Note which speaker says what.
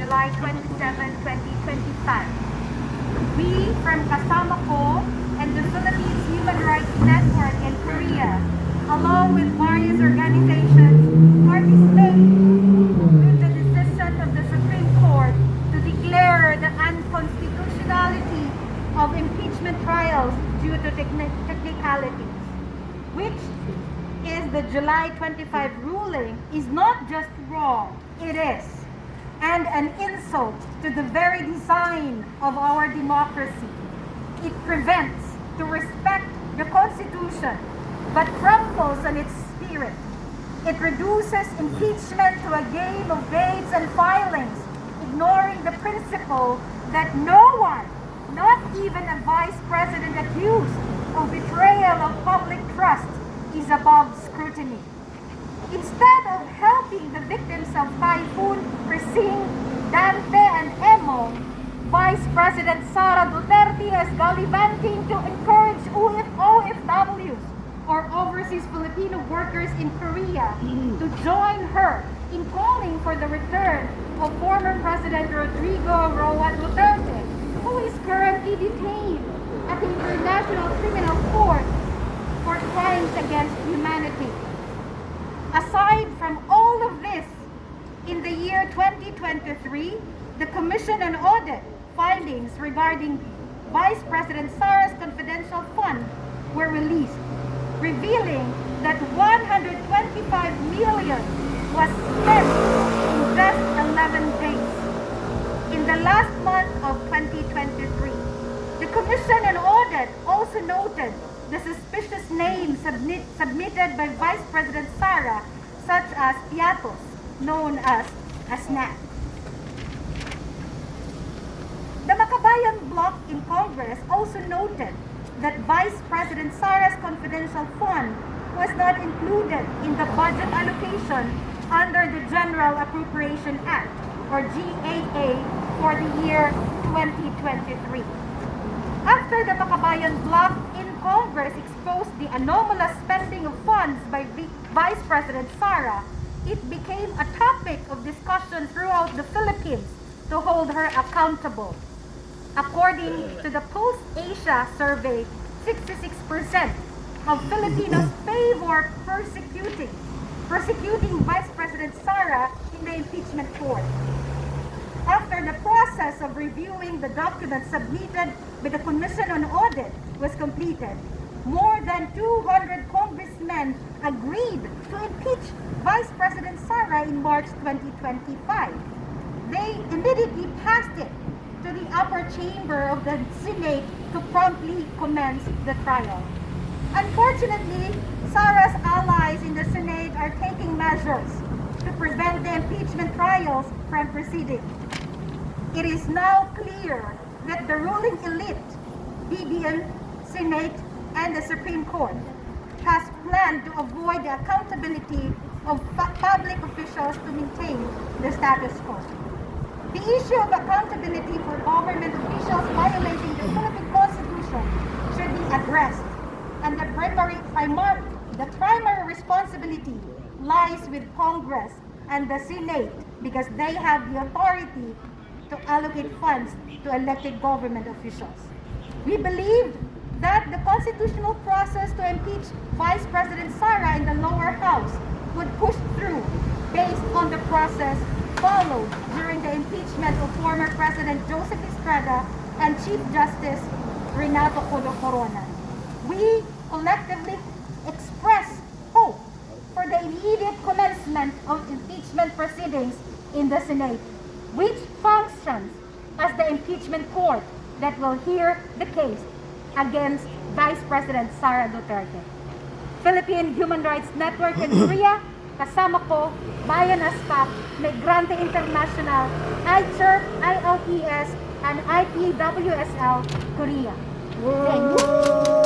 Speaker 1: July 27, 2025. We from KASAMMA KO and the Philippines Human Rights Network in Korea, along with various organizations, are dismayed with the decision of the Supreme Court to declare the unconstitutionality of impeachment trials due to technicalities, which is the July 25 ruling is not just wrong, it is, and an insult to the very design of our democracy. It prevents to respect the Constitution, but tramples on its spirit. It reduces impeachment to a game of babes and filings, ignoring the principle that no one, not even a vice president accused of betrayal of public trust, is above scrutiny. Instead of helping the victims of Typhoon Crising, Dante and Emong, Vice President Sara Duterte is gallivanting to encourage OFWs, or overseas Filipino workers in Korea, to join her in calling for the return of former President Rodrigo Roa Duterte, who is currently detained at the International Criminal Court for crimes against humanity. Aside from all of this, in the year 2023, the Commission on Audit findings regarding Vice President Sara's confidential fund were released, revealing that 125 million was spent in just 11 days. In the last month of 2023, the Commission on Audit also noted the suspicious names submitted by Vice President Sara, such as Piatos, known as SNAP. The Makabayan bloc in Congress also noted that Vice President Sara's confidential fund was not included in the budget allocation under the General Appropriation Act, or GAA, for the year 2023. After the Makabayan bloc in Congress exposed the anomalous spending of funds by Vice President Sara, it became a topic of discussion throughout the Philippines to hold her accountable. According to the Post-Asia survey, 66% of Filipinos favor prosecuting Vice President Sara in the impeachment court. After the process of reviewing the documents submitted by the Commission on Audit was completed, more than 200 congressmen agreed to impeach Vice President Sara in March 2025. They immediately passed it to the upper chamber of the Senate to promptly commence the trial. Unfortunately, Sara's allies in the Senate are taking measures to prevent the impeachment trials from proceeding. It is now clear that the ruling elite, BBM, Senate, and the Supreme Court, has planned to avoid the accountability of public officials to maintain the status quo. The issue of accountability for government officials violating the Philippine Constitution should be addressed, and the primary responsibility lies with Congress and the Senate, because they have the authority to allocate funds to elected government officials. We believe that the constitutional process to impeach Vice President Sara in the lower house would push through based on the process followed during the impeachment of former President Joseph Estrada and Chief Justice Renato Corona. We collectively express hope for the immediate commencement of impeachment proceedings in the Senate, which functions as the impeachment court that will hear the case against Vice President Sara Duterte. Philippine Human Rights Network in Korea, KASAMMA KO, Bayan Askap, Migrante International, ICHER, ILPS, and IPWSL Korea. Thank you.